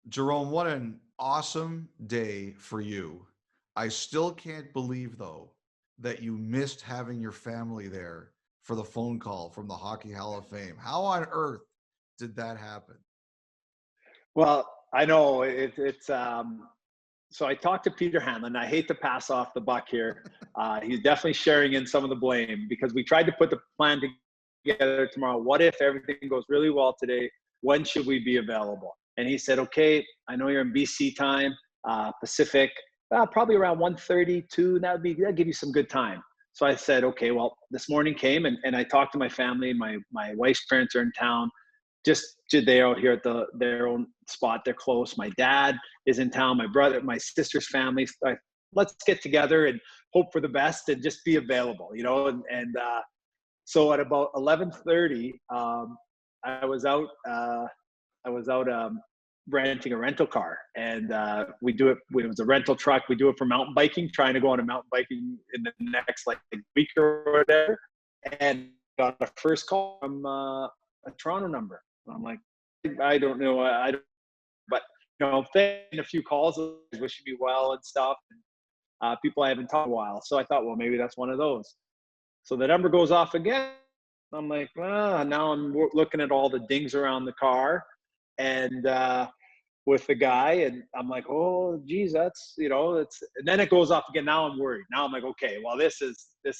Jerome, what an awesome day for you. I still can't believe, though, that you missed having your family there for the phone call from the Hockey Hall of Fame. How on earth did that happen? Well, I know so I talked to Peter Hanlon. I hate to pass off the buck here. He's definitely sharing in some of the blame because we tried to put the plan together tomorrow. What if everything goes really well today? When should we be available? And he said, okay, I know you're in BC time, Pacific, probably around 1:32. That'd give you some good time. So I said, okay, well, this morning came and I talked to my family. My wife's parents are in town. They're out here at their own spot. They're close. My dad is in town. My brother, my sister's family. Let's get together and hope for the best and just be available, so at about 11:30, I was out. I was out renting a rental car, and we do it. It was a rental truck. We do it for mountain biking. Trying to go on a mountain biking in the next week or whatever. And got a first call from a Toronto number. I'm like, I don't know. I don't, but a few calls, wishing me well and stuff. People I haven't talked to in a while. So I thought, well, maybe that's one of those. So the number goes off again. I'm like, now I'm looking at all the dings around the car and with the guy. And I'm like, oh, geez, that's, it's, and then it goes off again. Now I'm worried. Now I'm like, okay, well, this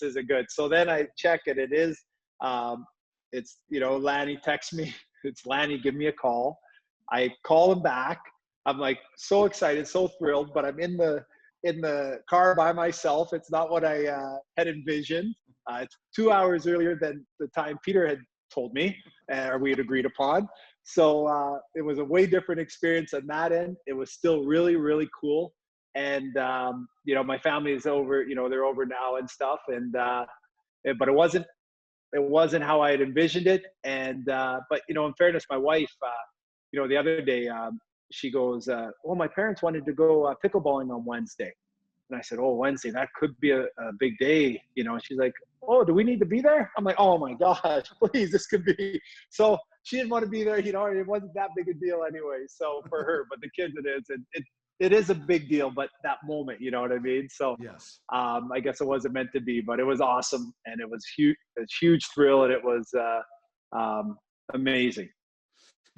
isn't good. So then I check it. It is, it's, Lanny texts me. It's Lanny, give me a call. I call him back. I'm like so excited, so thrilled, but I'm in the car by myself. It's not what I had envisioned. It's 2 hours earlier than the time Peter had told me, or we had agreed upon. So it was a way different experience on that end. It was still really, really cool. And, my family is over, they're over now and stuff. And, but it wasn't how I had envisioned it. And, but, in fairness, my wife, the other day, she goes, well, my parents wanted to go pickleballing on Wednesday. And I said, oh, Wednesday, that could be a big day. She's like, oh, do we need to be there? I'm like, oh my gosh, please, this could be. So she didn't want to be there. It wasn't that big a deal anyway. So for her, but the kids, it is. And it is a big deal, but that moment, you know what I mean? So Yes. I guess it wasn't meant to be, but it was awesome. And it was huge, a huge thrill. And it was amazing.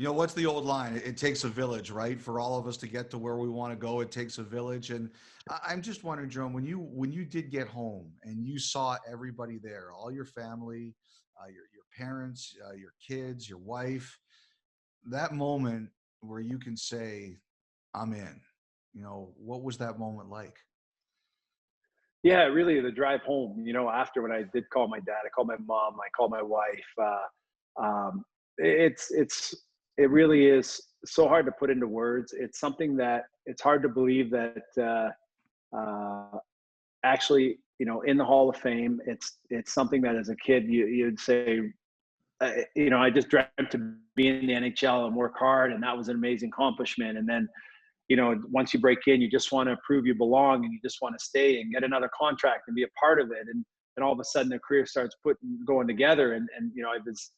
What's the old line? It takes a village, right? For all of us to get to where we want to go, it takes a village. And I'm just wondering, Jerome, when you did get home and you saw everybody there, all your family, your parents, your kids, your wife, that moment where you can say, "I'm in." What was that moment like? Yeah, really the drive home, after when I did call my dad, I called my mom, I called my wife. It really is so hard to put into words. It's something that it's hard to believe that actually, in the Hall of Fame, it's something that as a kid you'd say, I just dreamt to be in the NHL and work hard, and that was an amazing accomplishment. And then once you break in, you just want to prove you belong and you just want to stay and get another contract and be a part of it. And all of a sudden their career starts going together. And it was,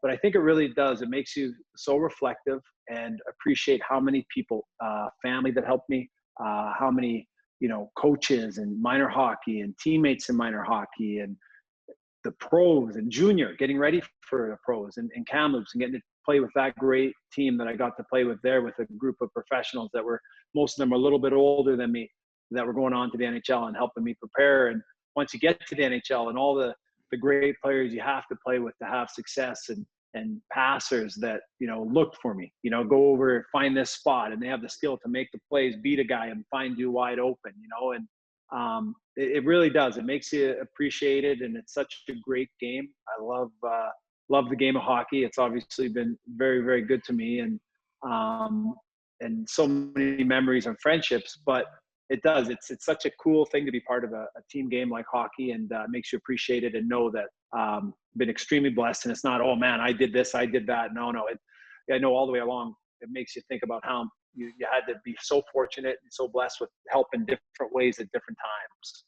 but I think it really does. It makes you so reflective and appreciate how many people, family that helped me, how many, coaches and minor hockey and teammates in minor hockey and the pros and junior getting ready for the pros and Kamloops and getting to play with that great team that I got to play with there with a group of professionals that were, most of them were a little bit older than me, that were going on to the NHL and helping me prepare. And once you get to the NHL and all the great players you have to play with to have success and passers that, look for me, go over, find this spot, and they have the skill to make the plays, beat a guy and find you wide open, and it really does. It makes you appreciate it, and it's such a great game. I love the game of hockey. It's obviously been very, very good to me, and so many memories and friendships. But it does. It's such a cool thing to be part of a team game like hockey, and makes you appreciate it and know that been extremely blessed. And it's not, oh man, I did this, I did that. No. I know all the way along. It makes you think about how you had to be so fortunate and so blessed with help in different ways at different times.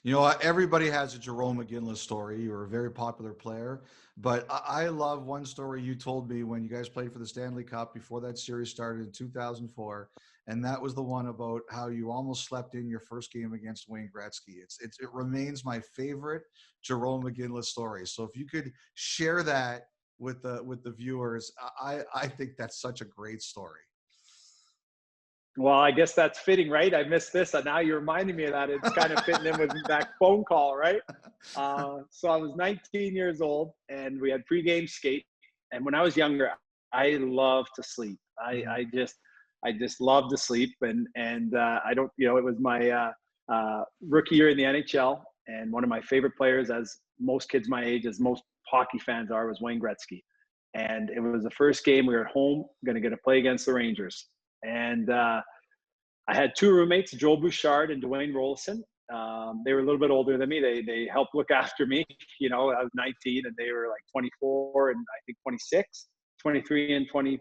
You know, everybody has a Jarome Iginla story. You were a very popular player, but I love one story you told me when you guys played for the Stanley Cup before that series started in 2004, and that was the one about how you almost slept in your first game against Wayne Gretzky. It remains my favorite Jarome Iginla story. So if you could share that with the viewers, I think that's such a great story. Well, I guess that's fitting, right? I missed this, and now you're reminding me of that. It's kind of fitting in with that phone call, right? So I was 19 years old, and we had pregame skate. And when I was younger, I loved to sleep. Mhm. I just loved to sleep, and I don't, you know, it was my rookie year in the NHL, and one of my favorite players, as most kids my age, as most hockey fans are, was Wayne Gretzky. And it was the first game we were at home, going to get to play against the Rangers. And I had two roommates, Joel Bouchard and Dwayne Rollison. They were a little bit older than me. They helped look after me. You know, I was 19 and they were like 24 and I think 26, 23 and 20,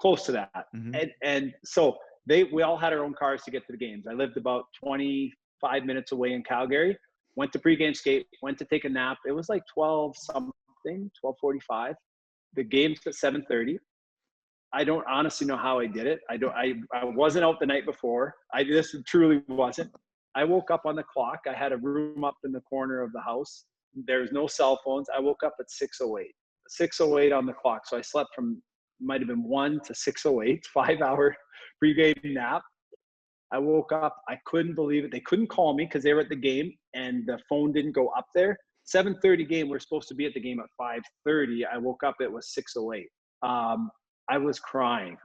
close to that. Mhm. And so we all had our own cars to get to the games. I lived about 25 minutes away in Calgary. Went to pregame skate. Went to take a nap. It was like 12 something, 12:45. The game's at 7:30. I don't honestly know how I did it. I wasn't out the night before. This truly wasn't. I woke up on the clock. I had a room up in the corner of the house. There's no cell phones. I woke up at 6:08. 6:08 on the clock. So I slept from might have been 1 to 6:08, 5 hour pregame nap. I woke up. I couldn't believe it. They couldn't call me because they were at the game and the phone didn't go up there. 7:30 game. We're supposed to be at the game at 5:30. I woke up. It was 6:08. I was crying.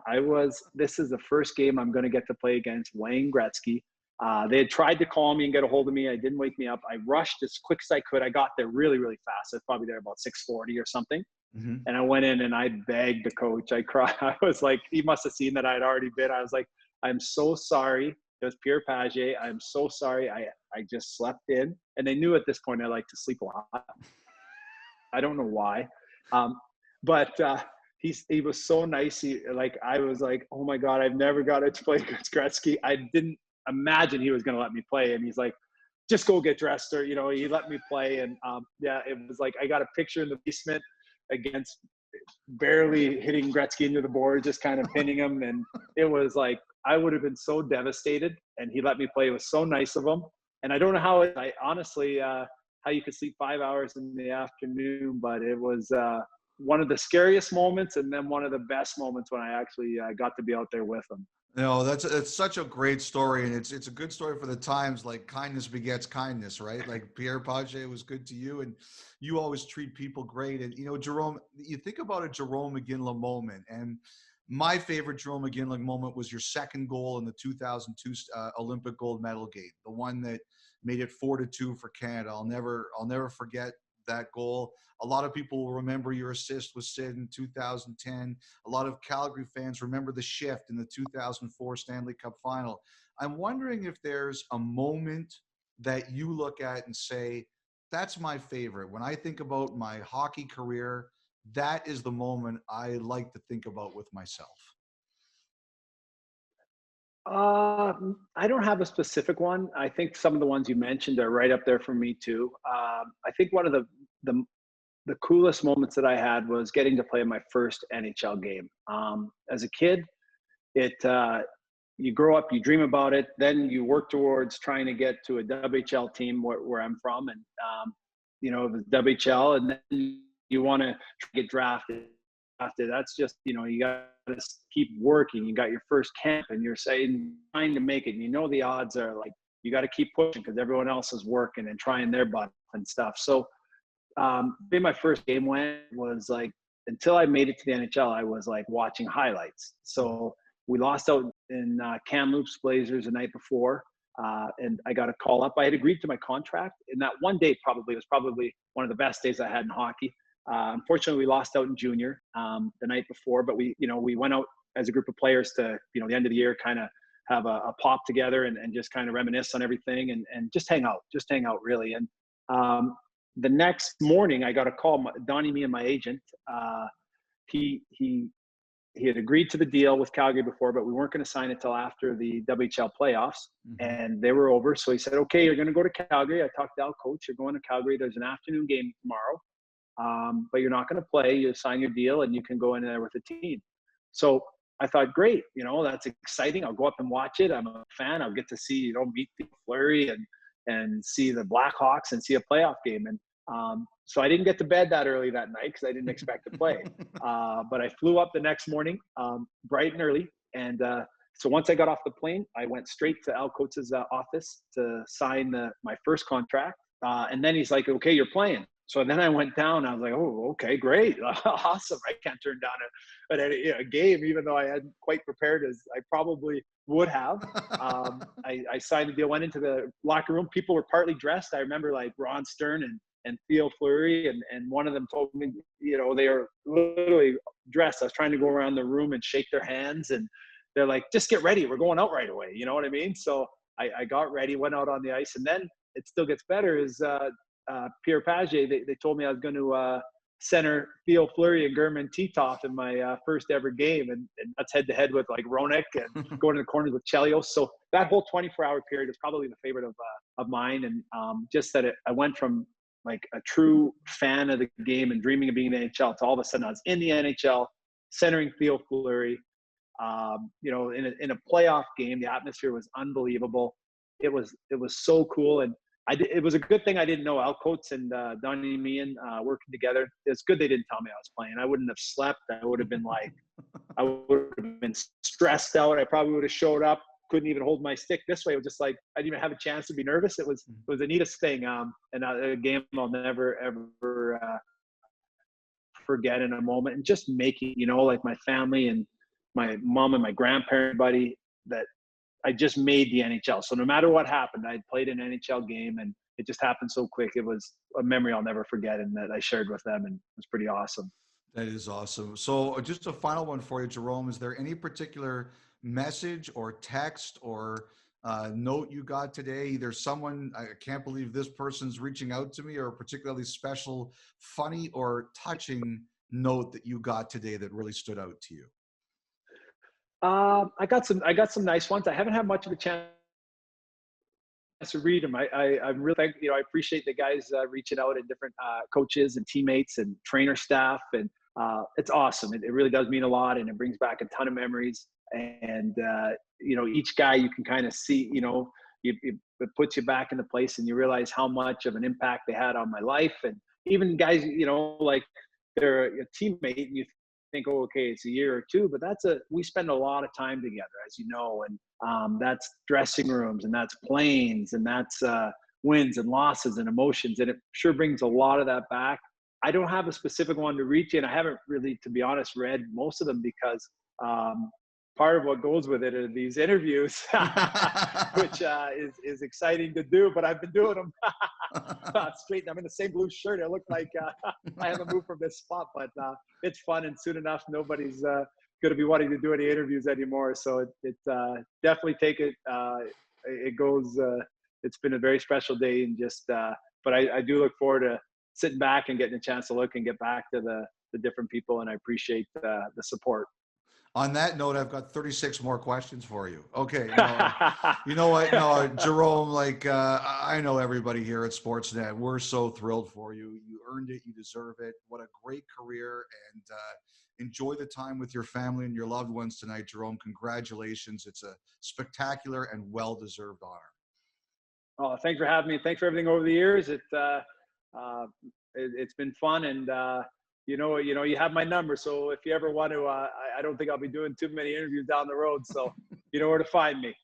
This is the first game I'm going to get to play against Wayne Gretzky. They had tried to call me and get a hold of me. I didn't wake me up. I rushed as quick as I could. I got there really, really fast. I was probably there about 6:40 or something. Mhm. And I went in and I begged the coach. I cried. I was like, he must have seen that I had already been. I was like, I'm so sorry. It was Pierre Page. I'm so sorry. I just slept in. And they knew at this point I like to sleep a lot. I don't know why. Um, but he was so nice. I was like, oh my God, I've never got to play against Gretzky. I didn't imagine he was going to let me play. And he's like, just go get dressed, or, you know, he let me play. And yeah, it was like, I got a picture in the basement against barely hitting Gretzky into the board, just kind of pinning him. And it was like, I would have been so devastated, and he let me play. It was so nice of him. And I don't know I honestly, how you could sleep 5 hours in the afternoon, but it was one of the scariest moments, and then one of the best moments when I actually got to be out there with him. No, it's such a great story, and it's a good story for the times. Like kindness begets kindness, right? Like Pierre Paget was good to you, and you always treat people great. And you know, Jerome, you think about a Jarome Iginla moment, and my favorite Jarome Iginla moment was your second goal in the 2002 Olympic gold medal game, the one that made it 4-2 for Canada. I'll never forget that goal. A lot of people will remember your assist with Sid in 2010. A lot of Calgary fans remember the shift in the 2004 Stanley Cup final. I'm wondering if there's a moment that you look at and say, that's my favorite. When I think about my hockey career, that is the moment I like to think about with myself. I don't have a specific one. I think some of the ones you mentioned are right up there for me too. I think one of the the coolest moments that I had was getting to play my first NHL game. As a kid, it you grow up, you dream about it, then you work towards trying to get to a WHL team where I'm from, and you know, it was WHL, and then you want to get drafted. That's just, you know, you got to keep working. You got your first camp, and you're saying trying to make it. And you know the odds are like you got to keep pushing because everyone else is working and trying their butt and stuff. So my first game went was like, until I made it to the NHL, I was like watching highlights. So we lost out in Kamloops Blazers the night before, and I got a call up. I had agreed to my contract, and that one day was probably one of the best days I had in hockey. Unfortunately, we lost out in junior the night before, but we went out as a group of players to, you know, the end of the year, kind of have a pop together and just kind of reminisce on everything and just hang out really. And the next morning I got a call, Donnie, me and my agent, he he had agreed to the deal with Calgary before, but we weren't going to sign it till after the WHL playoffs, and they were over. So he said, "Okay, you're going to go to Calgary." I talked to Al, coach, "You're going to Calgary. There's an afternoon game tomorrow, but you're not going to play. You sign your deal, and you can go in there with the team." So I thought, great, that's exciting. I'll go up and watch it. I'm a fan. I'll get to see, meet the Fleury and see the Blackhawks and see a playoff game. And so I didn't get to bed that early that night because I didn't expect to play. But I flew up the next morning, bright and early. And so once I got off the plane, I went straight to Al Coates' office to sign my first contract. And then he's like, "Okay, you're playing." So then I went down. I was like, "Oh, okay, great. Awesome. I can't turn down a game, even though I hadn't quite prepared as I probably would have." I signed the deal, went into the locker room. People were partly dressed. I remember like Ron Stern and Theo Fleury, and one of them told me, they are literally dressed. I was trying to go around the room and shake their hands, and they're like, "Just get ready. We're going out right away." You know what I mean? So I got ready, went out on the ice, and then it still gets better is Pierre Page, they told me I was going to center Theo Fleury and German Titov in my first ever game, and that's head-to-head with like Roenick and going to the corners with Chelios. So that whole 24-hour period is probably the favorite of mine, and just that I went from like a true fan of the game and dreaming of being in the NHL to all of a sudden I was in the NHL, centering Theo Fleury. In a playoff game, the atmosphere was unbelievable. It was so cool, and it was a good thing I didn't know Al Coates and Donnie Meehan working together. It's good they didn't tell me I was playing. I wouldn't have slept. I would have been stressed out. I probably would have showed up, couldn't even hold my stick this way. It was just like I didn't even have a chance to be nervous. It was the neatest thing, and a game I'll never ever forget in a moment. And just making, like my family and my mom and my grandparent buddy, that I just made the NHL. So no matter what happened, I played an NHL game, and it just happened so quick. It was a memory I'll never forget, and that I shared with them, and it was pretty awesome. That is awesome. So just a final one for you, Jarome. Is there any particular message or text or note you got today? Either someone, "I can't believe this person's reaching out to me," or a particularly special, funny, or touching note that you got today that really stood out to you? I got some nice ones. I haven't had much of a chance to read them. I'm really I appreciate the guys reaching out, and different coaches and teammates and trainer staff, and it's awesome. It really does mean a lot, and it brings back a ton of memories. And each guy you can kind of see, it puts you back into place, and you realize how much of an impact they had on my life. And even guys, like they're a teammate, and you think, "Oh, okay, it's a year or two," but we spend a lot of time together, as you know, and that's dressing rooms, and that's planes, and that's wins and losses and emotions, and it sure brings a lot of that back. I don't have a specific one to reach in. I haven't really, to be honest, read most of them because part of what goes with it are these interviews, which is exciting to do, but I've been doing them straight. I'm in the same blue shirt. I look like I haven't moved from this spot, but it's fun, and soon enough, nobody's going to be wanting to do any interviews anymore. So it definitely take it. It goes. It's been a very special day, and just. But I do look forward to sitting back and getting a chance to look and get back to the different people, and I appreciate the support. On that note, I've got 36 more questions for you. Okay. No, you know what? No, Jarome, I know everybody here at Sportsnet. We're so thrilled for you. You earned it. You deserve it. What a great career. And enjoy the time with your family and your loved ones tonight, Jarome. Congratulations. It's a spectacular and well-deserved honor. Oh, thanks for having me. Thanks for everything over the years. It's been fun, and you have my number. So if you ever want to, I don't think I'll be doing too many interviews down the road. So you know where to find me.